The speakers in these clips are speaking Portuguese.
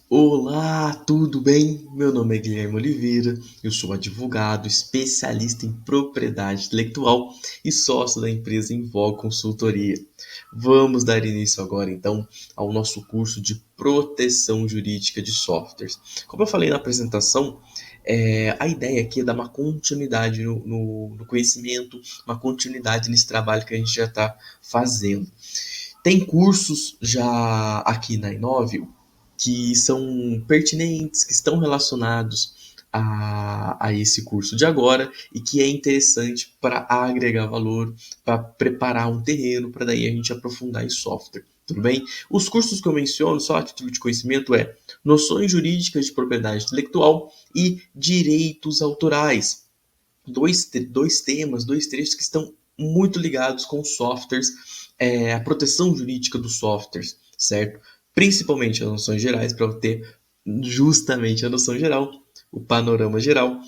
Olá, tudo bem? Meu nome é Guilherme Oliveira, eu sou advogado, especialista em propriedade intelectual e sócio da empresa Invol Consultoria. Vamos dar início agora, então, ao nosso curso de proteção jurídica de softwares. Como eu falei na apresentação, a ideia aqui é dar uma continuidade no conhecimento, uma continuidade nesse trabalho que a gente já está fazendo. Tem cursos já aqui na Inove que são pertinentes, que estão relacionados a esse curso de agora e que é interessante para agregar valor, para preparar um terreno, para daí a gente aprofundar em software. Tudo bem? Os cursos que eu menciono, só a título de conhecimento, é Noções Jurídicas de Propriedade Intelectual e Direitos Autorais. Dois temas, dois trechos que estão muito ligados com softwares, a proteção jurídica dos softwares, certo? Principalmente as noções gerais, para ter justamente a noção geral, o panorama geral,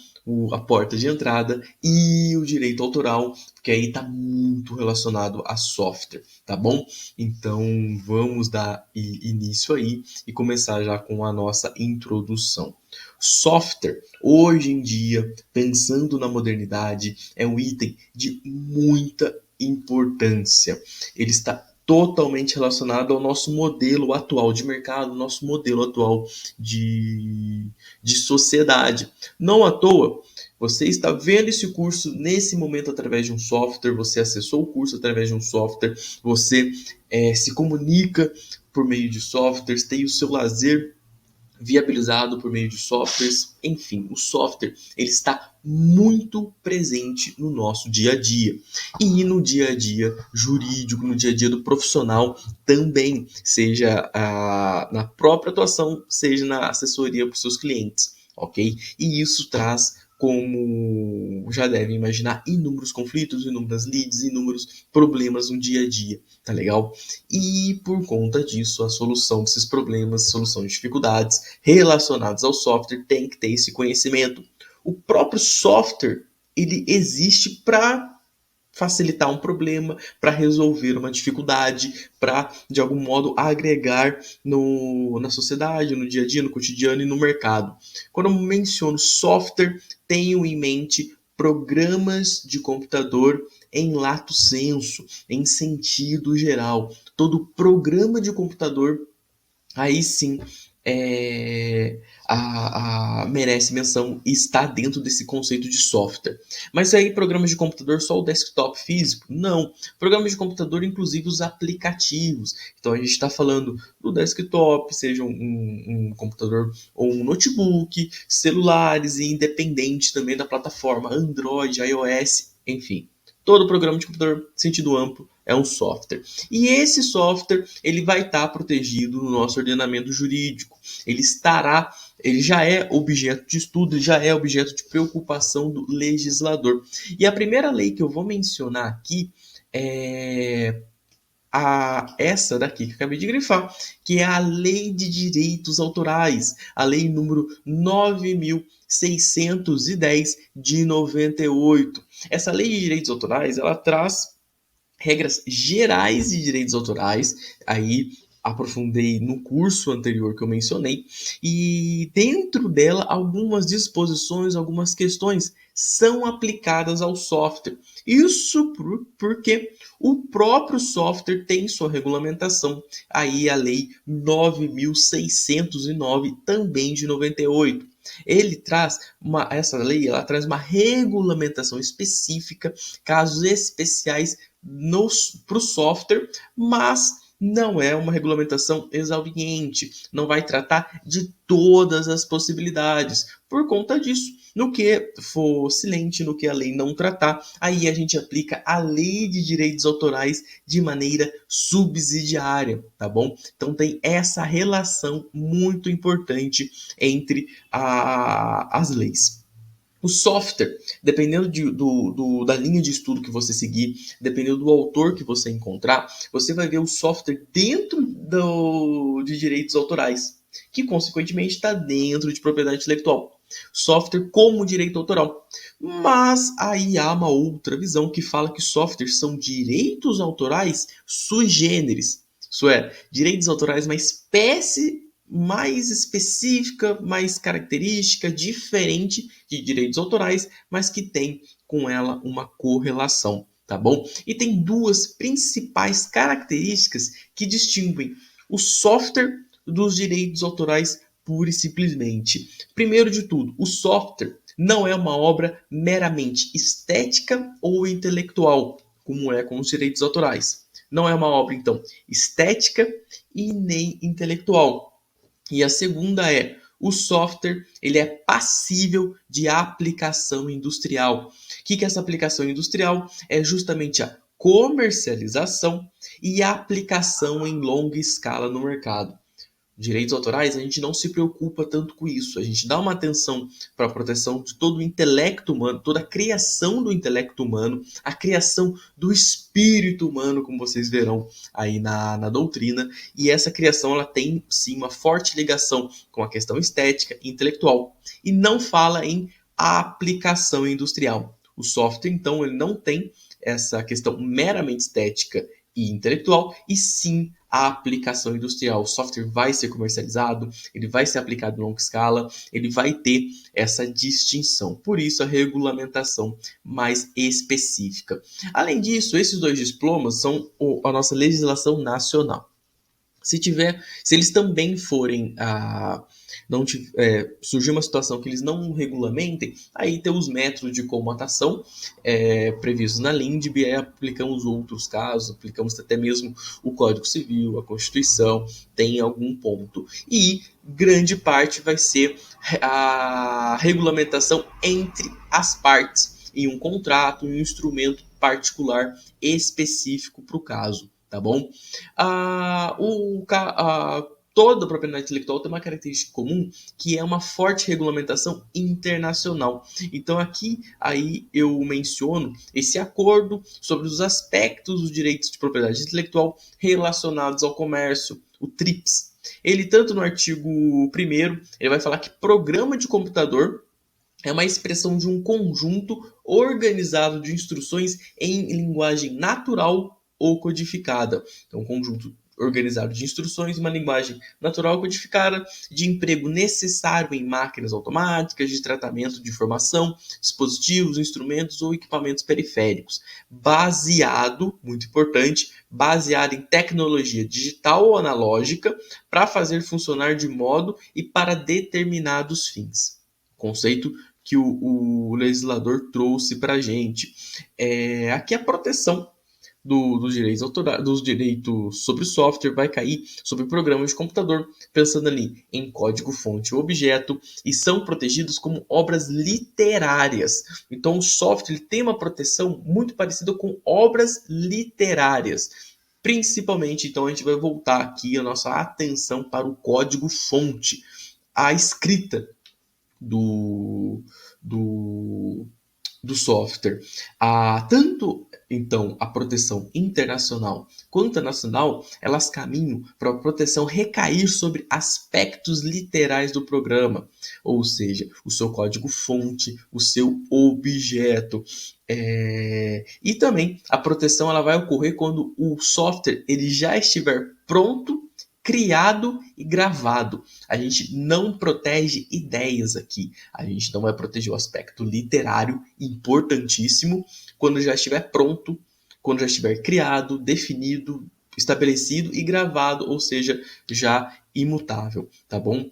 a porta de entrada e o direito autoral, porque aí está muito relacionado a software, tá bom? Então vamos dar início aí e começar já com a nossa introdução. Software, hoje em dia, pensando na modernidade, é um item de muita importância. Ele está totalmente relacionado ao nosso modelo atual de mercado, nosso modelo atual de sociedade. Não à toa, você está vendo esse curso nesse momento através de um software, você acessou o curso através de um software, você se comunica por meio de softwares, tem o seu lazer viabilizado por meio de softwares, enfim, o software ele está muito presente no nosso dia a dia e no dia a dia jurídico, no dia a dia do profissional também, seja na própria atuação, seja na assessoria para os seus clientes, ok? E isso traz, como já devem imaginar, inúmeros conflitos, inúmeras leads, inúmeros problemas no dia a dia, tá legal? E por conta disso, a solução desses problemas, a solução de dificuldades relacionadas ao software tem que ter esse conhecimento. O próprio software, ele existe para facilitar um problema, para resolver uma dificuldade, para, de algum modo, agregar na sociedade, no dia a dia, no cotidiano e no mercado. Quando eu menciono software, tenho em mente programas de computador em lato sensu, em sentido geral. Todo programa de computador, aí sim, merece menção e está dentro desse conceito de software. Mas aí, programas de computador só o desktop físico? Não. Programas de computador, inclusive os aplicativos. Então, a gente está falando do desktop, seja um computador ou um notebook, celulares e independente também da plataforma Android, iOS, enfim. Todo programa de computador, sentido amplo, é um software. E esse software ele vai estar protegido no nosso ordenamento jurídico. Ele já é objeto de estudo, já é objeto de preocupação do legislador. E a primeira lei que eu vou mencionar aqui é essa daqui que eu acabei de grifar, que é a Lei de Direitos Autorais, a Lei número 9.610 de 98. Essa Lei de Direitos Autorais, ela traz regras gerais de direitos autorais, aí aprofundei no curso anterior que eu mencionei, e dentro dela algumas disposições, algumas questões são aplicadas ao software. Isso porque o próprio software tem sua regulamentação. Aí a lei 9.609 também de 98. Essa lei ela traz uma regulamentação específica, casos especiais para o software, mas não é uma regulamentação exauriente, não vai tratar de todas as possibilidades. Por conta disso, no que for silente, no que a lei não tratar, aí a gente aplica a lei de direitos autorais de maneira subsidiária, tá bom? Então tem essa relação muito importante entre as leis. O software, dependendo da linha de estudo que você seguir, dependendo do autor que você encontrar, você vai ver o software dentro de direitos autorais, que consequentemente está dentro de propriedade intelectual. Software como direito autoral. Mas aí há uma outra visão que fala que softwares são direitos autorais sui generis. Isso é, direitos autorais, uma espécie mais específica, mais característica, diferente de direitos autorais, mas que tem com ela uma correlação, tá bom? E tem duas principais características que distinguem o software dos direitos autorais pura e simplesmente. Primeiro de tudo, o software não é uma obra meramente estética ou intelectual, como é com os direitos autorais. Não é uma obra, então, estética e nem intelectual. E a segunda é, o software ele é passível de aplicação industrial. O que é essa aplicação industrial? É justamente a comercialização e a aplicação em longa escala no mercado. Direitos autorais, a gente não se preocupa tanto com isso. A gente dá uma atenção para a proteção de todo o intelecto humano, toda a criação do intelecto humano, a criação do espírito humano, como vocês verão aí na doutrina. E essa criação ela tem, sim, uma forte ligação com a questão estética e intelectual. E não fala em aplicação industrial. O software, então, ele não tem essa questão meramente estética e intelectual, e sim a aplicação industrial. O software vai ser comercializado, ele vai ser aplicado em longa escala, ele vai ter essa distinção. Por isso, a regulamentação mais específica. Além disso, esses dois diplomas são a nossa legislação nacional. Se eles também forem não surgir uma situação que eles não regulamentem, aí tem os métodos de comutação previstos na LINDB, aí aplicamos outros casos, aplicamos até mesmo o Código Civil, a Constituição, tem algum ponto. E grande parte vai ser a regulamentação entre as partes, em um contrato, em um instrumento particular específico para o caso. Tá bom? Toda a propriedade intelectual tem uma característica comum, que é uma forte regulamentação internacional. Então aqui aí eu menciono esse acordo sobre os aspectos dos direitos de propriedade intelectual relacionados ao comércio, o TRIPS. Ele, tanto no artigo 1º, ele vai falar que programa de computador é uma expressão de um conjunto organizado de instruções em linguagem natural ou codificada. Então, um conjunto organizado de instruções, uma linguagem natural codificada, de emprego necessário em máquinas automáticas, de tratamento de informação, dispositivos, instrumentos ou equipamentos periféricos. Baseado, muito importante, baseado em tecnologia digital ou analógica para fazer funcionar de modo e para determinados fins. Conceito que o legislador trouxe para a gente. Aqui a proteção dos direitos sobre o software vai cair sobre programas de computador, pensando ali em código-fonte e objeto, e são protegidos como obras literárias. Então o software tem uma proteção muito parecida com obras literárias. Principalmente, então, a gente vai voltar aqui a nossa atenção para o código-fonte, a escrita do software. Tanto, então, a proteção internacional quanto a nacional, elas caminham para a proteção recair sobre aspectos literais do programa, ou seja, o seu código-fonte, o seu objeto. E também a proteção ela vai ocorrer quando o software ele já estiver pronto, criado e gravado. A gente não protege ideias aqui. A gente não vai proteger o aspecto literário, importantíssimo, quando já estiver pronto, quando já estiver criado, definido, estabelecido e gravado, ou seja, já imutável, tá bom?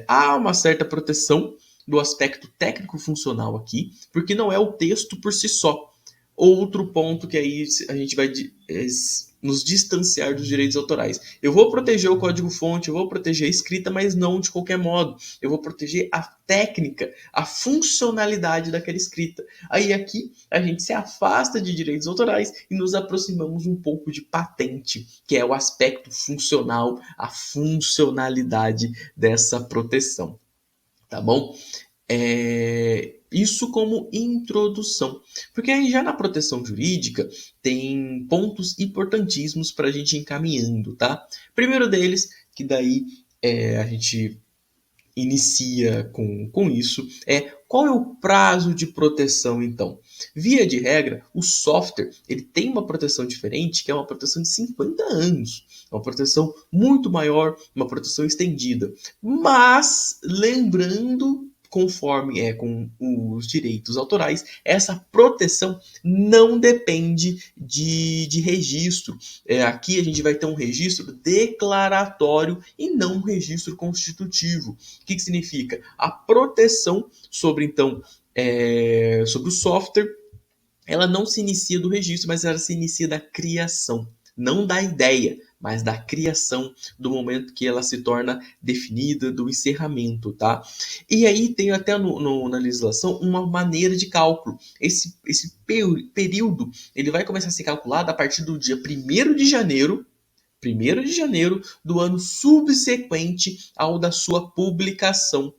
Há uma certa proteção do aspecto técnico-funcional aqui, porque não é o texto por si só. Outro ponto que aí a gente vai nos distanciar dos direitos autorais. Eu vou proteger o código-fonte, eu vou proteger a escrita, mas não de qualquer modo. Eu vou proteger a técnica, a funcionalidade daquela escrita. Aí aqui a gente se afasta de direitos autorais e nos aproximamos um pouco de patente, que é o aspecto funcional, a funcionalidade dessa proteção. Tá bom? Isso como introdução, porque aí já na proteção jurídica tem pontos importantíssimos para a gente ir encaminhando, tá? Primeiro deles, que daí a gente inicia com isso é qual é o prazo de proteção, então? Via de regra, o software ele tem uma proteção diferente, que é uma proteção de 50 anos. É uma proteção muito maior, uma proteção estendida. Mas, lembrando, conforme é com os direitos autorais, essa proteção não depende de registro. Aqui a gente vai ter um registro declaratório e não um registro constitutivo. O que significa? A proteção sobre, então, sobre o software, ela não se inicia do registro, mas ela se inicia da criação. Não da ideia, mas da criação, do momento que ela se torna definida, do encerramento, tá? E aí tem até na legislação uma maneira de cálculo. Esse período, ele vai começar a ser calculado a partir do dia 1º de janeiro do ano subsequente ao da sua publicação.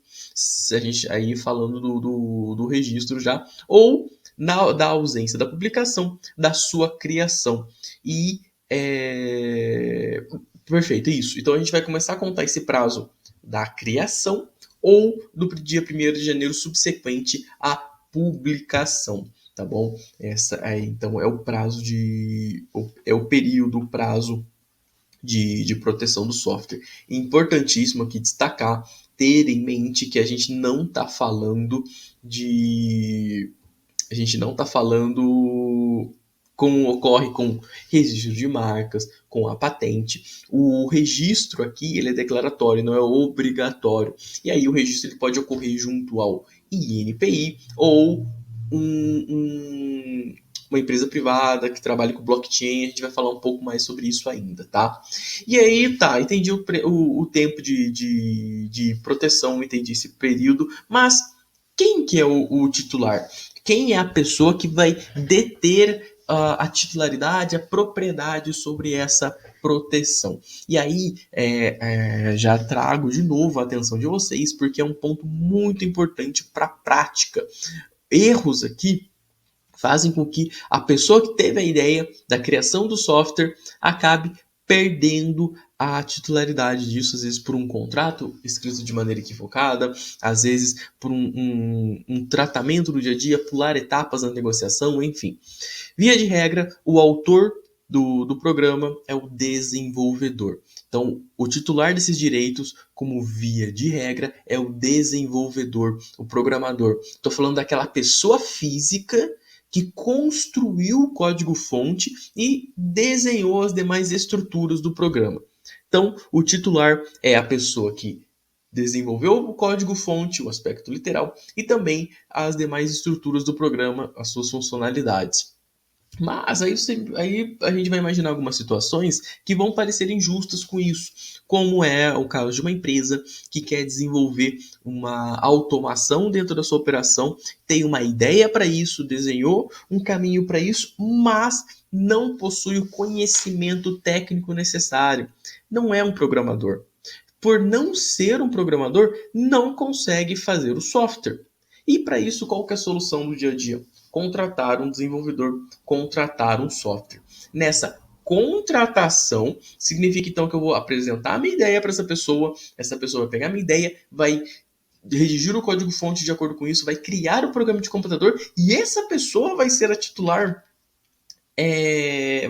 A gente aí falando do registro já, ou da ausência da publicação, da sua criação. E perfeito, isso. Então a gente vai começar a contar esse prazo da criação ou do dia 1º de janeiro subsequente à publicação, tá bom? Essa aí, então, é o prazo é o período, o prazo de proteção do software. Importantíssimo aqui destacar, ter em mente que a gente não está falando de. A gente não está falando como ocorre com registro de marcas, com a patente. O registro aqui ele é declaratório, não é obrigatório. E aí o registro ele pode ocorrer junto ao INPI ou uma empresa privada que trabalha com blockchain. A gente vai falar um pouco mais sobre isso ainda, tá? E aí, tá, entendi o tempo de proteção, entendi esse período, mas quem que é o titular? Quem é a pessoa que vai deter a titularidade, a propriedade sobre essa proteção? E aí, já trago de novo a atenção de vocês, porque é um ponto muito importante para a prática. Erros aqui fazem com que a pessoa que teve a ideia da criação do software acabe perdendo a titularidade disso, às vezes por um contrato escrito de maneira equivocada, às vezes por um tratamento no dia a dia, pular etapas na negociação, enfim. Via de regra, o autor do programa é o desenvolvedor. Então, o titular desses direitos, como via de regra, é o desenvolvedor, o programador. Estou falando daquela pessoa física que construiu o código-fonte e desenhou as demais estruturas do programa. Então, o titular é a pessoa que desenvolveu o código-fonte, o aspecto literal, e também as demais estruturas do programa, as suas funcionalidades. Mas aí a gente vai imaginar algumas situações que vão parecer injustas com isso, como é o caso de uma empresa que quer desenvolver uma automação dentro da sua operação, tem uma ideia para isso, desenhou um caminho para isso, mas não possui o conhecimento técnico necessário. Não é um programador. Por não ser um programador, não consegue fazer o software. E para isso, qual que é a solução do dia a dia? Contratar um desenvolvedor, contratar um software. Nessa contratação, significa então que eu vou apresentar a minha ideia para essa pessoa vai pegar a minha ideia, vai redigir o código-fonte de acordo com isso, vai criar o programa de computador e essa pessoa vai ser a titular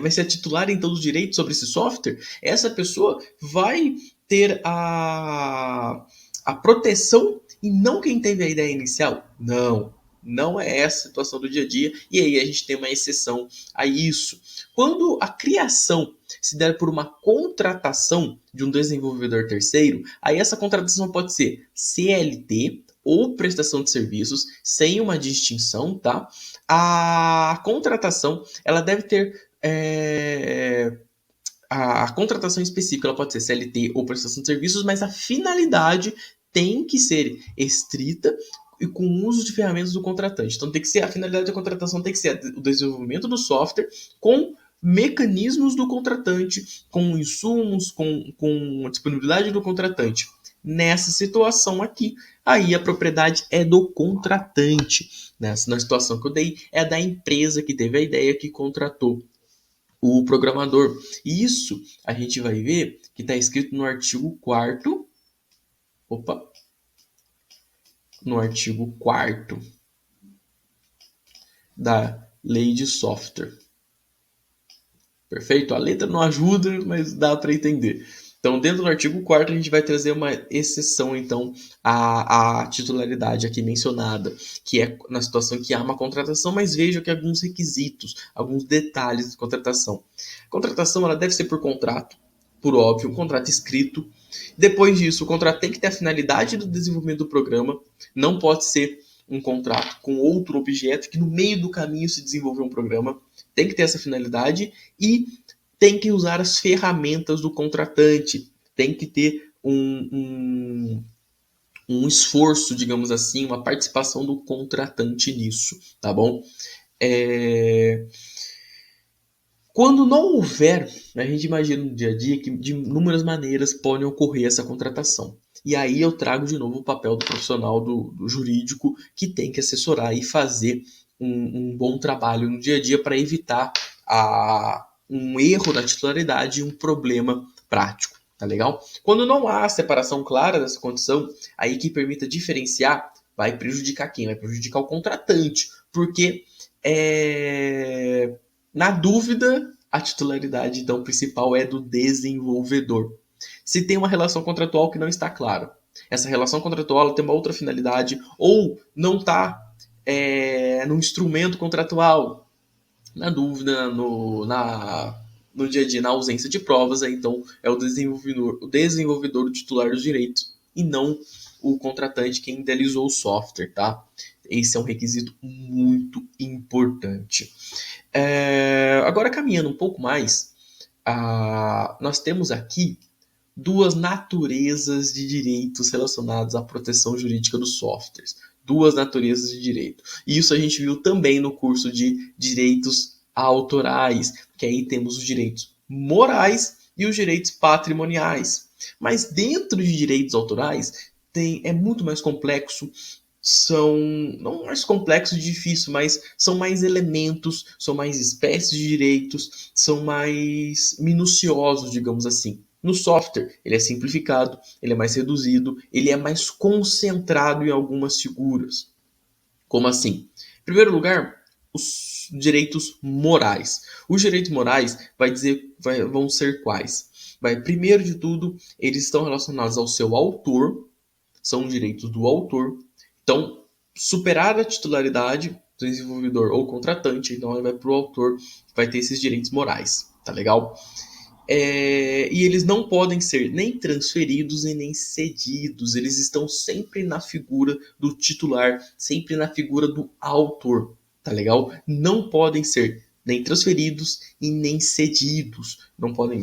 vai ser a titular em todos os direitos sobre esse software. Essa pessoa vai ter a proteção e não quem teve a ideia inicial. Não é essa a situação do dia a dia, e aí a gente tem uma exceção a isso. Quando a criação se der por uma contratação de um desenvolvedor terceiro, aí essa contratação pode ser CLT ou prestação de serviços, sem uma distinção, tá? A contratação, ela deve ter a contratação específica, ela pode ser CLT ou prestação de serviços, mas a finalidade tem que ser estrita e com o uso de ferramentas do contratante. Então, tem que ser a finalidade da contratação tem que ser o desenvolvimento do software com mecanismos do contratante, com insumos, com a disponibilidade do contratante. Nessa situação aqui, aí a propriedade é do contratante. Na situação que eu dei, é da empresa que teve a ideia, que contratou o programador. E isso a gente vai ver que está escrito no artigo 4º. Opa! no artigo 4º da Lei de Software. Perfeito? A letra não ajuda, mas dá para entender. Então, dentro do artigo 4º, a gente vai trazer uma exceção, então, à titularidade aqui mencionada, que é na situação que há uma contratação, mas veja que alguns requisitos, alguns detalhes de contratação. A contratação ela deve ser por contrato, por óbvio, um contrato escrito. Depois disso, o contrato tem que ter a finalidade do desenvolvimento do programa, não pode ser um contrato com outro objeto que no meio do caminho se desenvolveu um programa, tem que ter essa finalidade e tem que usar as ferramentas do contratante, tem que ter um esforço, digamos assim, uma participação do contratante nisso, tá bom? Quando não houver, a gente imagina no dia a dia que de inúmeras maneiras pode ocorrer essa contratação. E aí eu trago de novo o papel do profissional do jurídico que tem que assessorar e fazer um bom trabalho no dia a dia para evitar um erro na titularidade e um problema prático. Tá legal? Quando não há separação clara dessa condição, aí que permita diferenciar vai prejudicar quem? Vai prejudicar o contratante, porque na dúvida, a titularidade então principal é do desenvolvedor. Se tem uma relação contratual que não está clara, essa relação contratual tem uma outra finalidade ou não está no instrumento contratual, na dúvida, no dia a dia, na ausência de provas, então é o desenvolvedor o titular dos direitos e não o contratante quem idealizou o software, tá? Esse é um requisito muito importante. Agora, caminhando um pouco mais, nós temos aqui duas naturezas de direitos relacionados à proteção jurídica dos softwares. Duas naturezas de direito. E isso a gente viu também no curso de direitos autorais, que aí temos os direitos morais e os direitos patrimoniais. Mas dentro de direitos autorais é muito mais complexo, são não mais complexo e difícil, mas são mais elementos, são mais espécies de direitos, são mais minuciosos, digamos assim. No software, ele é simplificado, ele é mais reduzido, ele é mais concentrado em algumas figuras. Como assim? Em primeiro lugar, os direitos morais. Os direitos morais vão ser quais? Primeiro de tudo, eles estão relacionados ao seu autor, são direitos do autor. Então, superar a titularidade do desenvolvedor ou contratante, então ele vai para o autor, vai ter esses direitos morais, tá legal? E eles não podem ser nem transferidos e nem cedidos, eles estão sempre na figura do titular, sempre na figura do autor, tá legal? Não podem ser nem transferidos e nem cedidos, não podem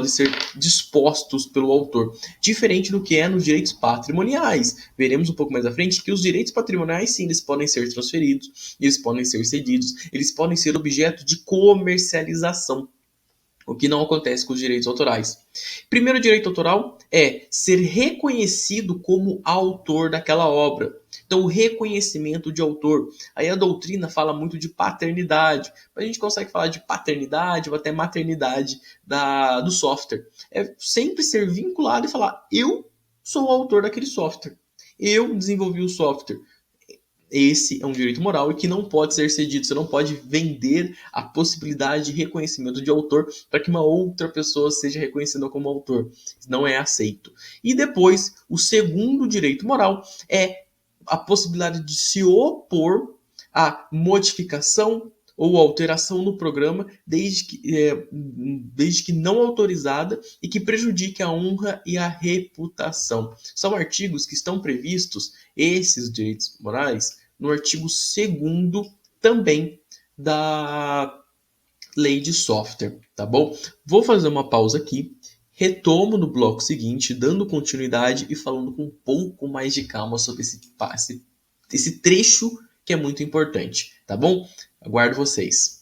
ser dispostos pelo autor, diferente do que é nos direitos patrimoniais. Veremos um pouco mais à frente que os direitos patrimoniais sim, eles podem ser transferidos, eles podem ser cedidos, eles podem ser objeto de comercialização, o que não acontece com os direitos autorais. Primeiro direito autoral é ser reconhecido como autor daquela obra. Então, o reconhecimento de autor. Aí a doutrina fala muito de paternidade. Mas a gente consegue falar de paternidade ou até maternidade do software. É sempre ser vinculado e falar, eu sou o autor daquele software. Eu desenvolvi o software. Esse é um direito moral e que não pode ser cedido. Você não pode vender a possibilidade de reconhecimento de autor para que uma outra pessoa seja reconhecida como autor. Não é aceito. E depois, o segundo direito moral é a possibilidade de se opor à modificação ou alteração no programa, desde que não autorizada e que prejudique a honra e a reputação. São artigos que estão previstos, esses direitos morais, no artigo 2º também da Lei de Software, tá bom? Vou fazer uma pausa aqui, retomo no bloco seguinte, dando continuidade e falando com um pouco mais de calma sobre esse trecho que é muito importante, tá bom? Aguardo vocês.